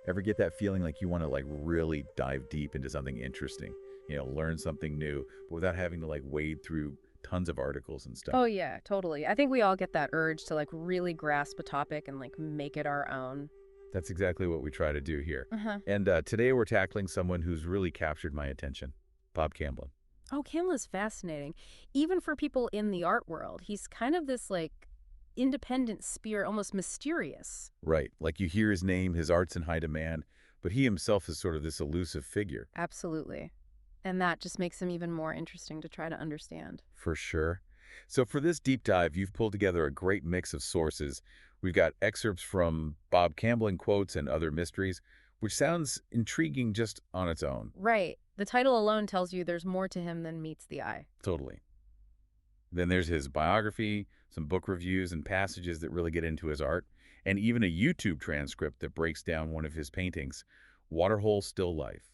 Ever get that feeling like you want to like really dive deep into something interesting, learn something new, but without having to like wade through tons of articles and stuff? Oh yeah, totally. I think we all get that urge to like really grasp a topic and like make it our own. That's exactly what we try to do here. Uh-huh. And today we're tackling someone who's really captured my attention, Bob Camblin. Oh, Camla's fascinating. Even for people in the art world, he's kind of this like independent spirit, almost mysterious. Right. Like you hear his name, his art's in high demand, but he himself is sort of this elusive figure. Absolutely. And that just makes him even more interesting to try to understand. For sure. So for this deep dive, you've pulled together a great mix of sources. We've got excerpts from Bob Camblin quotes and other mysteries, which sounds intriguing just on its own. Right. The title alone tells you there's more to him than meets the eye. Totally. Then there's his biography, some book reviews and passages that really get into his art, and even a YouTube transcript that breaks down one of his paintings, Waterhole Still Life,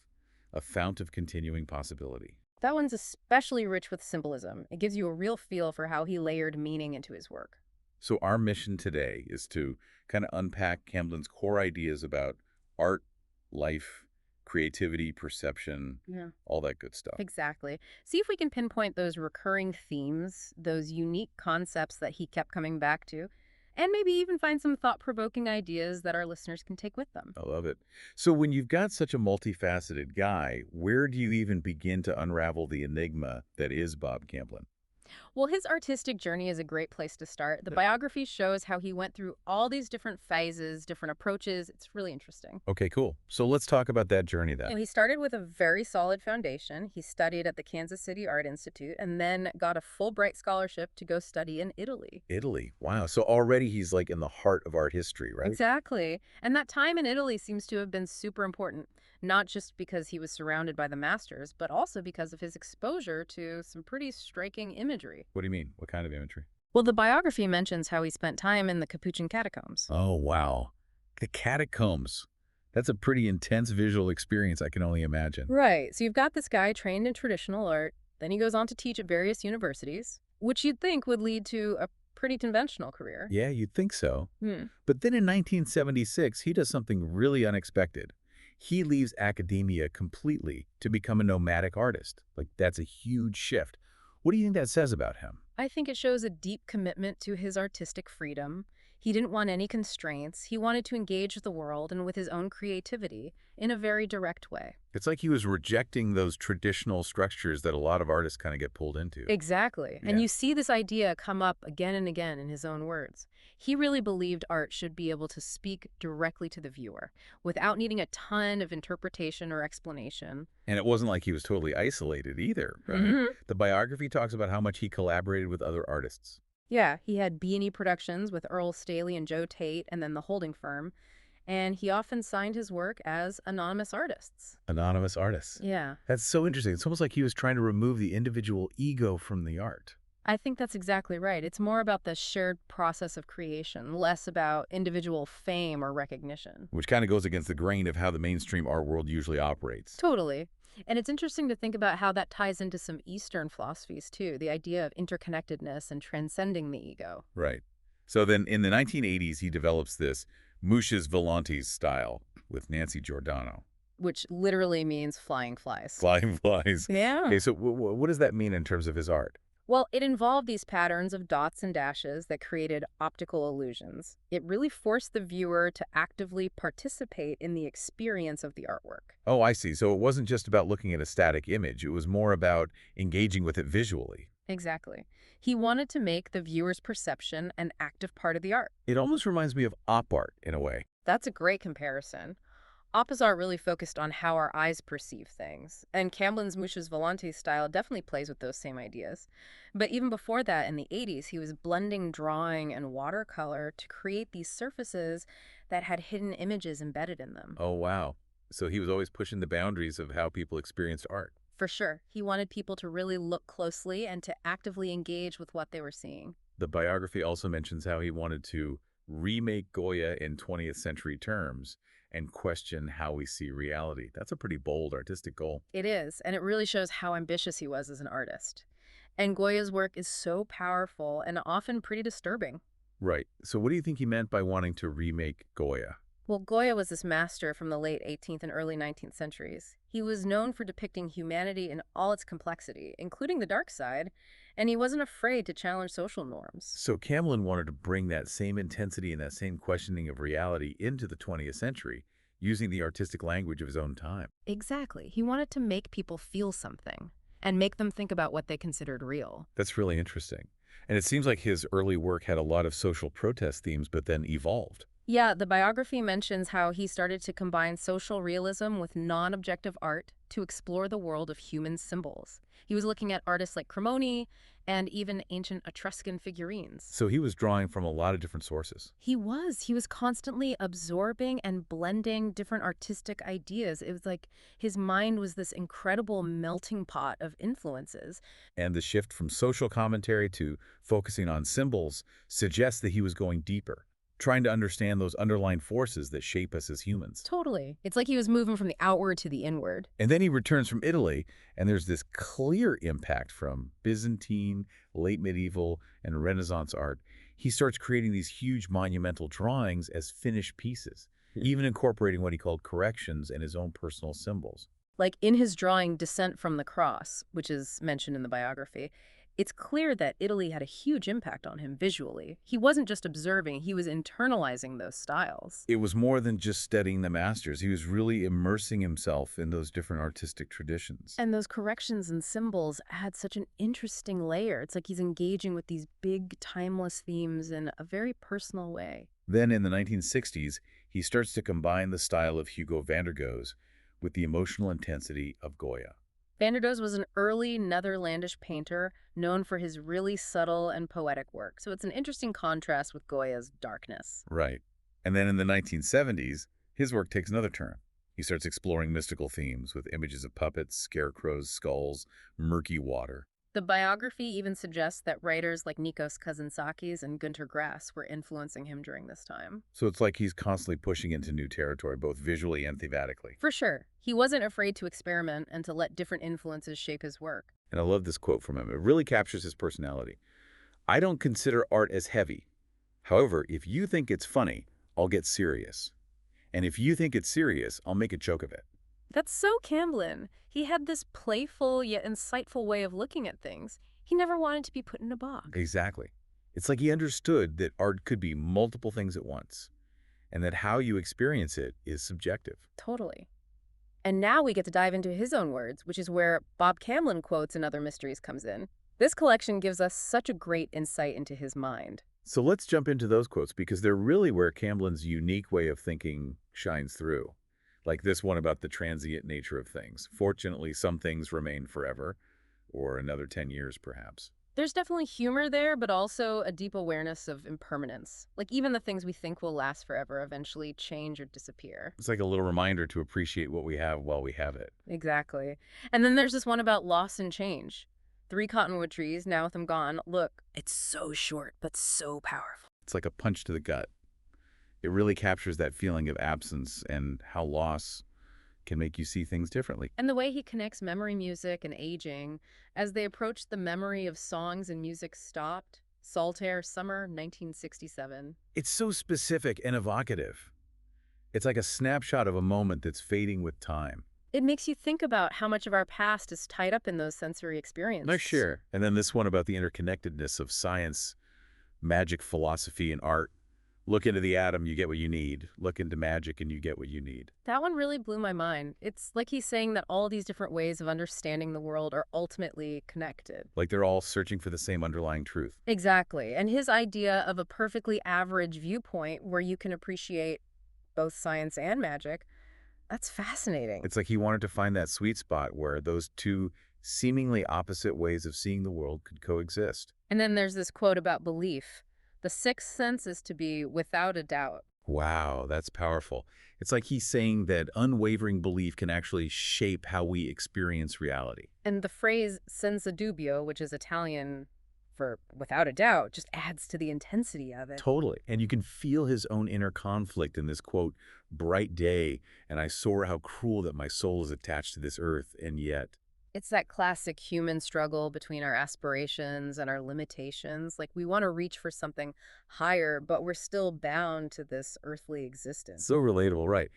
a fount of continuing possibility. That one's especially rich with symbolism. It gives you a real feel for how he layered meaning into his work. So our mission today is to kind of unpack Camblin's core ideas about art, life, creativity, perception, Yeah. all that good stuff. Exactly. See if we can pinpoint those recurring themes, those unique concepts that he kept coming back to, and maybe even find some thought-provoking ideas that our listeners can take with them. I love it. So when you've got such a multifaceted guy, where do you even begin to unravel the enigma that is Bob Camblin? Well, his artistic journey is a great place to start. The biography shows how he went through all these different phases, different approaches. It's really interesting. Okay, cool. So let's talk about that journey then. He started with a very solid foundation. He studied at the Kansas City Art Institute and then got a Fulbright scholarship to go study in Italy. Italy. Wow. So already he's like in the heart of art history, right? Exactly. And that time in Italy seems to have been super important, not just because he was surrounded by the masters, but also because of his exposure to some pretty striking imagery. What do you mean? What kind of imagery? Well, the biography mentions how he spent time in the Capuchin catacombs. Oh, wow. The catacombs. That's a pretty intense visual experience, I can only imagine. Right. So you've got this guy trained in traditional art, then he goes on to teach at various universities, which you'd think would lead to a pretty conventional career. Yeah, you'd think so. Hmm. But then in 1976, he does something really unexpected. He leaves academia completely to become a nomadic artist. Like, that's a huge shift. What do you think that says about him? I think it shows a deep commitment to his artistic freedom. He didn't want any constraints. He wanted to engage with the world and with his own creativity in a very direct way. It's like he was rejecting those traditional structures that a lot of artists kind of get pulled into. Exactly. Yeah. And you see this idea come up again and again in his own words. He really believed art should be able to speak directly to the viewer without needing a ton of interpretation or explanation. And it wasn't like he was totally isolated either, right? The biography talks about how much he collaborated with other artists. Yeah, he had B&E Productions with Earl Staley and Joe Tate and then the holding firm. And he often signed his work as anonymous artists. Anonymous artists. Yeah, That's so interesting. It's almost like he was trying to remove the individual ego from the art. I think that's exactly right. It's more about the shared process of creation, less about individual fame or recognition. Which kind of goes against the grain of how the mainstream art world usually operates. Totally. And it's interesting to think about how that ties into some Eastern philosophies, too, the idea of interconnectedness and transcending the ego. Right. So then in the 1980s, he develops this Mushas Volantes style with Nancy Giordano. Which literally means flying flies. Flying flies. Yeah. Okay, so what does that mean in terms of his art? Well, it involved these patterns of dots and dashes that created optical illusions. It really forced the viewer to actively participate in the experience of the artwork. Oh, I see. So it wasn't just about looking at a static image. It was more about engaging with it visually. Exactly. He wanted to make the viewer's perception an active part of the art. It almost reminds me of op art in a way. That's a great comparison. Oppas art really focused on how our eyes perceive things, and Camblin's Mushas Volantes style definitely plays with those same ideas. But even before that, in the 80s, he was blending drawing and watercolor to create these surfaces that had hidden images embedded in them. Oh, wow. So he was always pushing the boundaries of how people experienced art. For sure, he wanted people to really look closely and to actively engage with what they were seeing. The biography also mentions how he wanted to remake Goya in 20th century terms and question how we see reality. That's a pretty bold artistic goal. It is, and it really shows how ambitious he was as an artist. And Goya's work is so powerful and often pretty disturbing. Right. So what do you think he meant by wanting to remake Goya? Well, Goya was this master from the late 18th and early 19th centuries. He was known for depicting humanity in all its complexity, including the dark side, and he wasn't afraid to challenge social norms. So Camlin wanted to bring that same intensity and that same questioning of reality into the 20th century, using the artistic language of his own time. Exactly. He wanted to make people feel something and make them think about what they considered real. That's really interesting. And it seems like his early work had a lot of social protest themes, but then evolved. Yeah, the biography mentions how he started to combine social realism with non-objective art to explore the world of human symbols. He was looking at artists like Cremoni and even ancient Etruscan figurines. So he was drawing from a lot of different sources. He was. He was constantly absorbing and blending different artistic ideas. It was like his mind was this incredible melting pot of influences. And the shift from social commentary to focusing on symbols suggests that he was going deeper, trying to understand those underlying forces that shape us as humans. Totally. It's like he was moving from the outward to the inward. And then he returns from Italy, and there's this clear impact from Byzantine, late medieval, and Renaissance art. He starts creating these huge monumental drawings as finished pieces, even incorporating what he called corrections and his own personal symbols. Like in his drawing Descent from the Cross, which is mentioned in the biography, it's clear that Italy had a huge impact on him visually. He wasn't just observing, he was internalizing those styles. It was more than just studying the masters. He was really immersing himself in those different artistic traditions. And those corrections and symbols add such an interesting layer. It's like he's engaging with these big, timeless themes in a very personal way. Then in the 1960s, he starts to combine the style of Hugo van der Goes with the emotional intensity of Goya. Van der Does was an early Netherlandish painter known for his really subtle and poetic work, so it's an interesting contrast with Goya's darkness. Right. And then in the 1970s, his work takes another turn. He starts exploring mystical themes with images of puppets, scarecrows, skulls, murky water. The biography even suggests that writers like Nikos Kazantzakis and Günter Grass were influencing him during this time. So it's like he's constantly pushing into new territory, both visually and thematically. For sure, he wasn't afraid to experiment and to let different influences shape his work. And I love this quote from him. It really captures his personality. I don't consider art as heavy. However, if you think it's funny, I'll get serious. And if you think it's serious, I'll make a joke of it. That's so Camblin. He had this playful yet insightful way of looking at things. He never wanted to be put in a box. Exactly. It's like he understood that art could be multiple things at once, and that how you experience it is subjective. Totally. And now we get to dive into his own words, which is where Bob Camblin quotes and other mysteries comes in. This collection gives us such a great insight into his mind. So let's jump into those quotes because they're really where Camblin's unique way of thinking shines through. Like this one about the transient nature of things. Fortunately, some things remain forever, or another 10 years perhaps. There's definitely humor there, but also a deep awareness of impermanence. Like even the things we think will last forever eventually change or disappear. It's like a little reminder to appreciate what we have while we have it. Exactly. And then there's this one about loss and change. 3 cottonwood trees, now with them gone. Look, it's so short, but so powerful. It's like a punch to the gut. It really captures that feeling of absence and how loss can make you see things differently. And the way he connects memory music and aging, as they approach the memory of songs and music stopped. Saltaire, summer 1967. It's so specific and evocative. It's like a snapshot of a moment that's fading with time. It makes you think about how much of our past is tied up in those sensory experiences. And then this one about the interconnectedness of science, magic, philosophy, and art. Look into the atom, you get what you need. Look into magic, and you get what you need. That one really blew my mind. It's like he's saying that all these different ways of understanding the world are ultimately connected. Like they're all searching for the same underlying truth. Exactly. And his idea of a perfectly average viewpoint where you can appreciate both science and magic, that's fascinating. It's like he wanted to find that sweet spot where those two seemingly opposite ways of seeing the world could coexist. And then there's this quote about belief. The sixth sense is to be without a doubt. Wow, that's powerful. It's like he's saying that unwavering belief can actually shape how we experience reality. And the phrase senza dubbio, which is Italian for without a doubt, just adds to the intensity of it. Totally. And you can feel his own inner conflict in this quote, bright day, and I soar how cruel that my soul is attached to this earth, and yet. It's that classic human struggle between our aspirations and our limitations. Like, we want to reach for something higher, but we're still bound to this earthly existence. So relatable, right.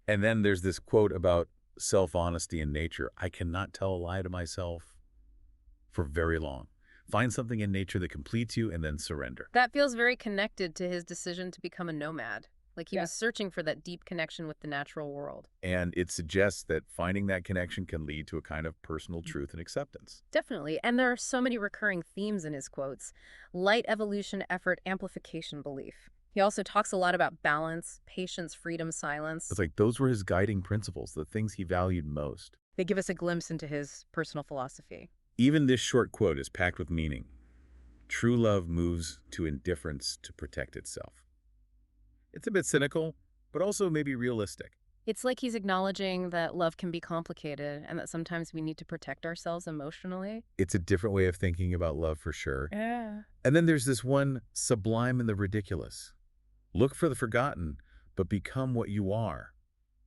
And then there's this quote about self-honesty in nature. I cannot tell a lie to myself for very long. Find something in nature that completes you and then surrender. That feels very connected to his decision to become a nomad. Like, he Yeah. was searching for that deep connection with the natural world. And it suggests that finding that connection can lead to a kind of personal truth and acceptance. Definitely. And there are so many recurring themes in his quotes: light, evolution, effort, amplification, belief. He also talks a lot about balance, patience, freedom, silence. It's like those were his guiding principles, the things he valued most. They give us a glimpse into his personal philosophy. Even this short quote is packed with meaning. True love moves to indifference to protect itself. It's a bit cynical, but also maybe realistic. It's like he's acknowledging that love can be complicated and that sometimes we need to protect ourselves emotionally. It's a different way of thinking about love for sure. Yeah. And then there's this one, sublime in the ridiculous. Look for the forgotten, but become what you are.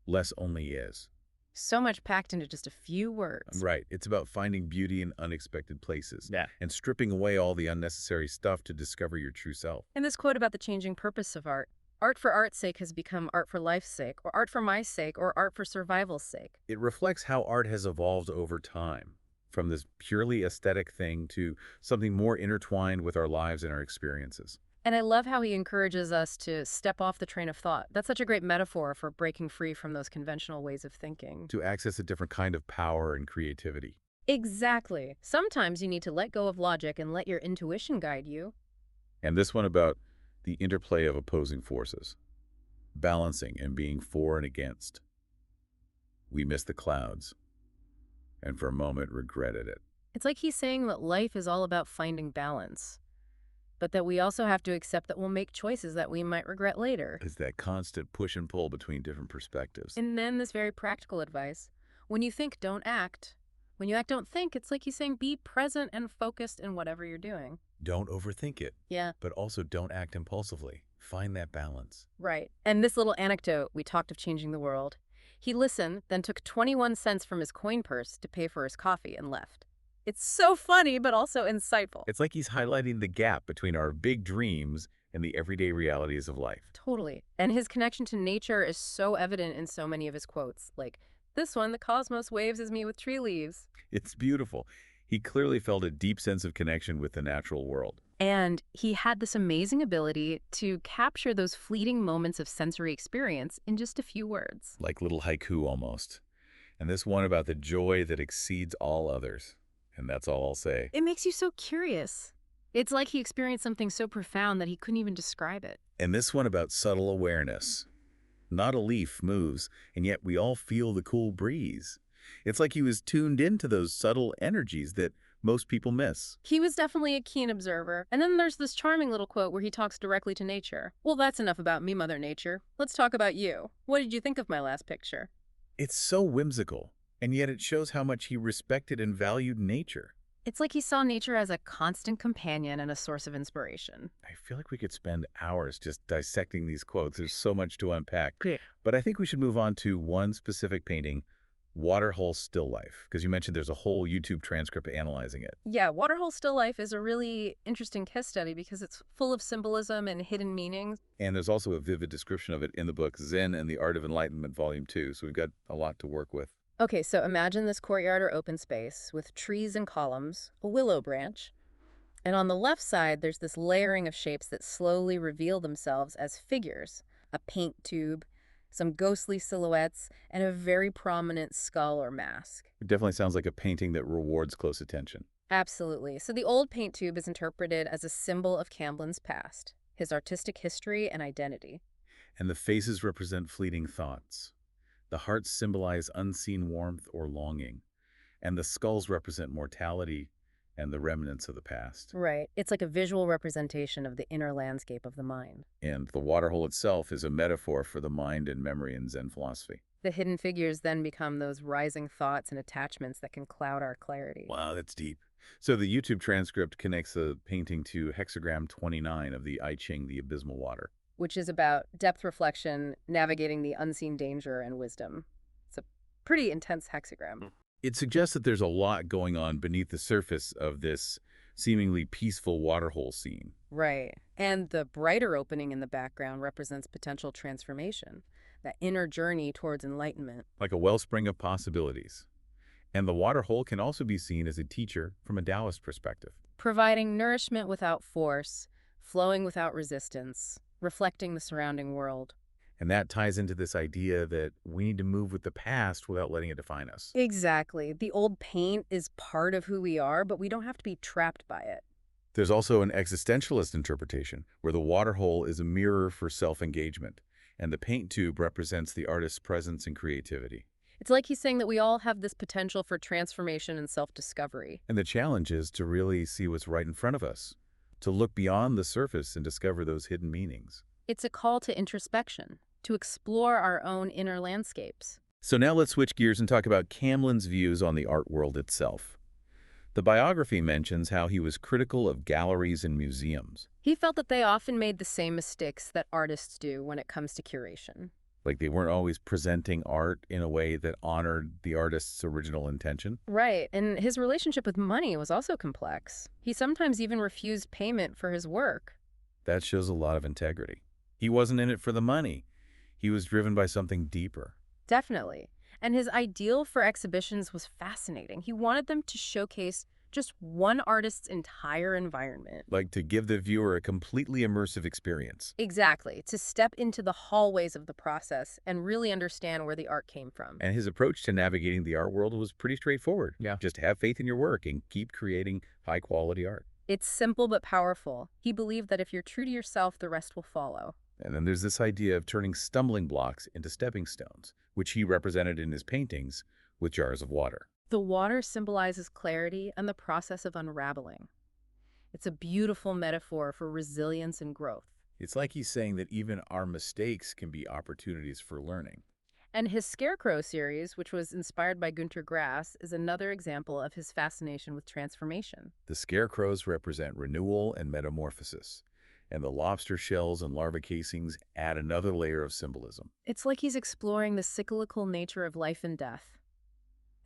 Less only is. So much packed into just a few words. Right. It's about finding beauty in unexpected places. Yeah. And stripping away all the unnecessary stuff to discover your true self. And this quote about the changing purpose of art. Art for art's sake has become art for life's sake, or art for my sake, or art for survival's sake. It reflects how art has evolved over time, from this purely aesthetic thing to something more intertwined with our lives and our experiences. And I love how he encourages us to step off the train of thought. That's such a great metaphor for breaking free from those conventional ways of thinking. To access a different kind of power and creativity. Exactly. Sometimes you need to let go of logic and let your intuition guide you. And this one about the interplay of opposing forces, balancing and being for and against. We missed the clouds, and for a moment regretted it. It's like he's saying that life is all about finding balance, but that we also have to accept that we'll make choices that we might regret later. It's that constant push and pull between different perspectives. And then this very practical advice: when you think, don't act. When you act, don't think. It's like he's saying, be present and focused in whatever you're doing. Don't overthink it, Yeah, but also don't act impulsively. Find that balance. right. And this little anecdote, we talked of changing the world. He listened, then took 21 cents from his coin purse to pay for his coffee and left. It's so funny, but also insightful. It's like he's highlighting the gap between our big dreams and the everyday realities of life. Totally. And his connection to nature is so evident in so many of his quotes. Like this one: the cosmos waves as me with tree leaves. It's beautiful. He clearly felt a deep sense of connection with the natural world. And he had this amazing ability to capture those fleeting moments of sensory experience in just a few words. Like little haiku almost. And this one about the joy that exceeds all others. And that's all I'll say. It makes you so curious. It's like he experienced something so profound that he couldn't even describe it. And this one about subtle awareness. Not a leaf moves, and yet we all feel the cool breeze. It's like he was tuned into those subtle energies that most people miss. He was definitely a keen observer. And then there's this charming little quote where he talks directly to nature. Well, that's enough about me, Mother Nature. Let's talk about you. What did you think of my last picture? It's so whimsical, and yet it shows how much he respected and valued nature. It's like he saw nature as a constant companion and a source of inspiration. I feel like we could spend hours just dissecting these quotes. There's so much to unpack. Yeah. But I think we should move on to one specific painting, Waterhole Still Life, because you mentioned there's a whole YouTube transcript analyzing it. Yeah, Waterhole Still Life is a really interesting case study because it's full of symbolism and hidden meanings. And there's also a vivid description of it in the book Zen and the Art of Enlightenment, Volume 2. So we've got a lot to work with. Okay, so imagine this courtyard or open space with trees and columns, a willow branch. And on the left side, there's this layering of shapes that slowly reveal themselves as figures: a paint tube, some ghostly silhouettes, and a very prominent skull or mask. It definitely sounds like a painting that rewards close attention. Absolutely. So the old paint tube is interpreted as a symbol of Camblin's past, his artistic history and identity. And the faces represent fleeting thoughts. The hearts symbolize unseen warmth or longing. And the skulls represent mortality and the remnants of the past. Right. It's like a visual representation of the inner landscape of the mind. And the waterhole itself is a metaphor for the mind and memory in Zen philosophy. The hidden figures then become those rising thoughts and attachments that can cloud our clarity. Wow, that's deep. So the YouTube transcript connects the painting to hexagram 29 of the I Ching, the abysmal water. Which is about depth reflection, navigating the unseen danger, and wisdom. It's a pretty intense hexagram. It suggests that there's a lot going on beneath the surface of this seemingly peaceful waterhole scene, Right. And the brighter opening in the background represents potential transformation, that inner journey towards enlightenment. like a wellspring of possibilities. And the waterhole can also be seen as a teacher from a Taoist perspective. Providing nourishment without force, flowing without resistance, reflecting the surrounding world. And that ties into this idea that we need to move with the past without letting it define us. Exactly. The old paint is part of who we are, but we don't have to be trapped by it. There's also an existentialist interpretation, where the waterhole is a mirror for self-engagement, and the paint tube represents the artist's presence and creativity. It's like he's saying that we all have this potential for transformation and self-discovery. And the challenge is to really see what's right in front of us, to look beyond the surface and discover those hidden meanings. It's a call to introspection, to explore our own inner landscapes. So now let's switch gears and talk about Camblin's views on the art world itself. The biography mentions how he was critical of galleries and museums, He felt that they often made the same mistakes that artists do when it comes to curation. like they weren't always presenting art in a way that honored the artist's original intention. Right, and his relationship with money was also complex. He sometimes even refused payment for his work. That shows a lot of integrity. He wasn't in it for the money. He was driven by something deeper. Definitely. And his ideal for exhibitions was fascinating. He wanted them to showcase just one artist's entire environment. Like to give the viewer a completely immersive experience. Exactly, to step into the hallways of the process and really understand where the art came from. And his approach to navigating the art world was pretty straightforward. Yeah. Just have faith in your work and keep creating high-quality art. It's simple but powerful. He believed that if you're true to yourself, the rest will follow. And then there's this idea of turning stumbling blocks into stepping stones, which he represented in his paintings with jars of water. The water symbolizes clarity and the process of unraveling. It's a beautiful metaphor for resilience and growth. It's like he's saying that even our mistakes can be opportunities for learning. And his Scarecrow series, which was inspired by Günter Grass, is another example of his fascination with transformation. The scarecrows represent renewal and metamorphosis, and the lobster shells and larva casings add another layer of symbolism. It's like he's exploring the cyclical nature of life and death,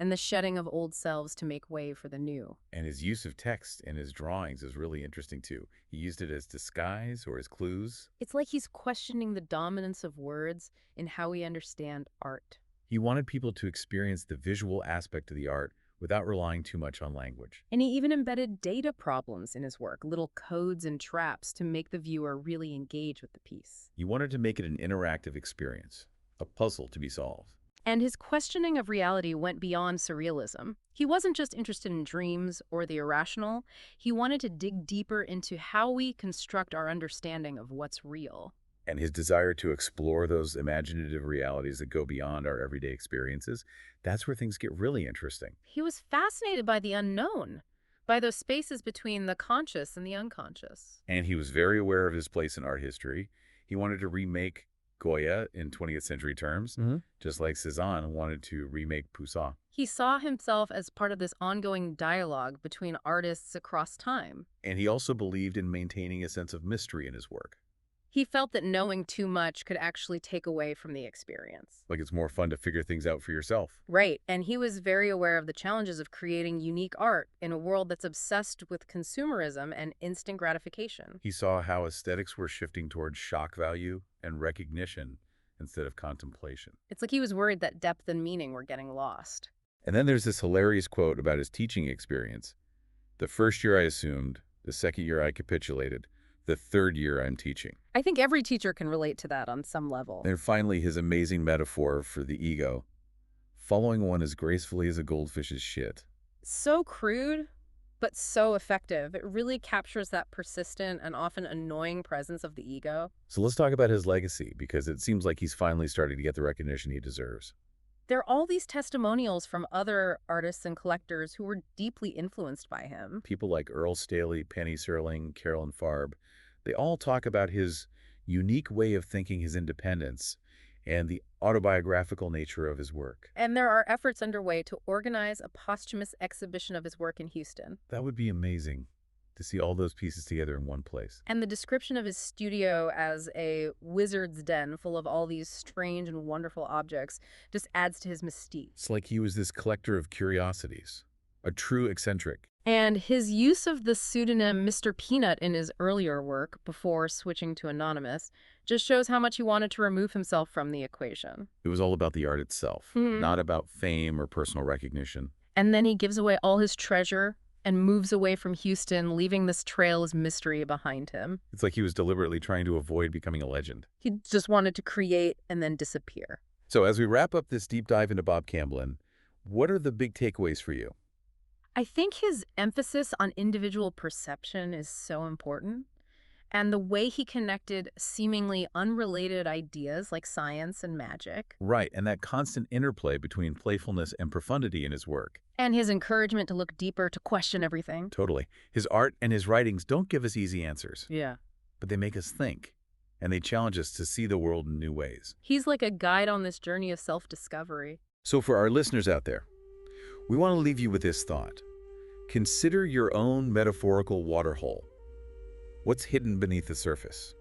and the shedding of old selves to make way for the new. And his use of text in his drawings is really interesting too. He used it as disguise or as clues. It's like he's questioning the dominance of words in how we understand art. He wanted people to experience the visual aspect of the art without relying too much on language. And he even embedded data problems in his work, little codes and traps to make the viewer really engage with the piece. He wanted to make it an interactive experience, a puzzle to be solved. And his questioning of reality went beyond surrealism. He wasn't just interested in dreams or the irrational. He wanted to dig deeper into how we construct our understanding of what's real. And his desire to explore those imaginative realities that go beyond our everyday experiences, that's where things get really interesting. He was fascinated by the unknown, by those spaces between the conscious and the unconscious. And he was very aware of his place in art history. He wanted to remake Goya in 20th century terms, just like Cézanne wanted to remake Poussin. He saw himself as part of this ongoing dialogue between artists across time. And he also believed in maintaining a sense of mystery in his work. He felt that knowing too much could actually take away from the experience. Like it's more fun to figure things out for yourself. Right, and he was very aware of the challenges of creating unique art in a world that's obsessed with consumerism and instant gratification. He saw how aesthetics were shifting towards shock value and recognition instead of contemplation. It's like he was worried that depth and meaning were getting lost. And then there's this hilarious quote about his teaching experience. The first year I assumed, the second year I capitulated, the third year I'm teaching. I think every teacher can relate to that on some level. And finally, his amazing metaphor for the ego, following one as gracefully as a goldfish's shit. So crude, but so effective. It really captures that persistent and often annoying presence of the ego. So let's talk about his legacy, because it seems like he's finally starting to get the recognition he deserves. There are all these testimonials from other artists and collectors who were deeply influenced by him. People like Earl Staley, Penny Serling, Carolyn Farb, they all talk about his unique way of thinking, his independence, and the autobiographical nature of his work. And there are efforts underway to organize a posthumous exhibition of his work in Houston. That would be amazing, to see all those pieces together in one place. And the description of his studio as a wizard's den full of all these strange and wonderful objects just adds to his mystique. It's like he was this collector of curiosities, a true eccentric. And his use of the pseudonym Mr. Peanut in his earlier work, before switching to anonymous, just shows how much he wanted to remove himself from the equation. It was all about the art itself, not about fame or personal recognition. And then he gives away all his treasure and moves away from Houston, leaving this trail as mystery behind him. It's like he was deliberately trying to avoid becoming a legend. He just wanted to create and then disappear. So as we wrap up this deep dive into Bob Camblin, what are the big takeaways for you? I think his emphasis on individual perception is so important. And the way he connected seemingly unrelated ideas like science and magic. Right, and that constant interplay between playfulness and profundity in his work. And his encouragement to look deeper, to question everything. Totally. His art and his writings don't give us easy answers, Yeah. but they make us think, and they challenge us to see the world in new ways. He's like a guide on this journey of self-discovery. So for our listeners out there, we want to leave you with this thought. Consider your own metaphorical waterhole. What's hidden beneath the surface?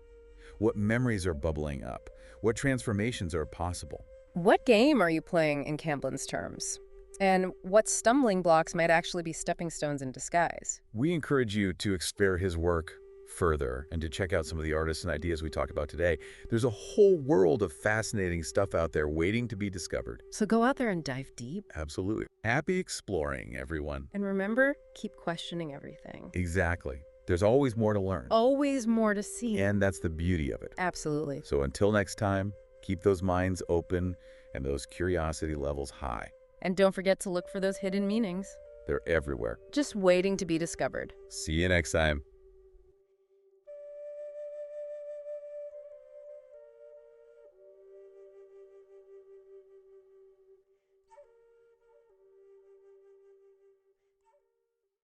What memories are bubbling up? What transformations are possible? What game are you playing in Camblin's terms? And what stumbling blocks might actually be stepping stones in disguise? We encourage you to explore his work further and to check out some of the artists and ideas we talked about today. There's a whole world of fascinating stuff out there waiting to be discovered. So go out there and dive deep. Absolutely. Happy exploring, everyone. And remember, keep questioning everything. Exactly. There's always more to learn. Always more to see. And that's the beauty of it. Absolutely. So until next time, keep those minds open and those curiosity levels high. And don't forget to look for those hidden meanings. They're everywhere. Just waiting to be discovered. See you next time.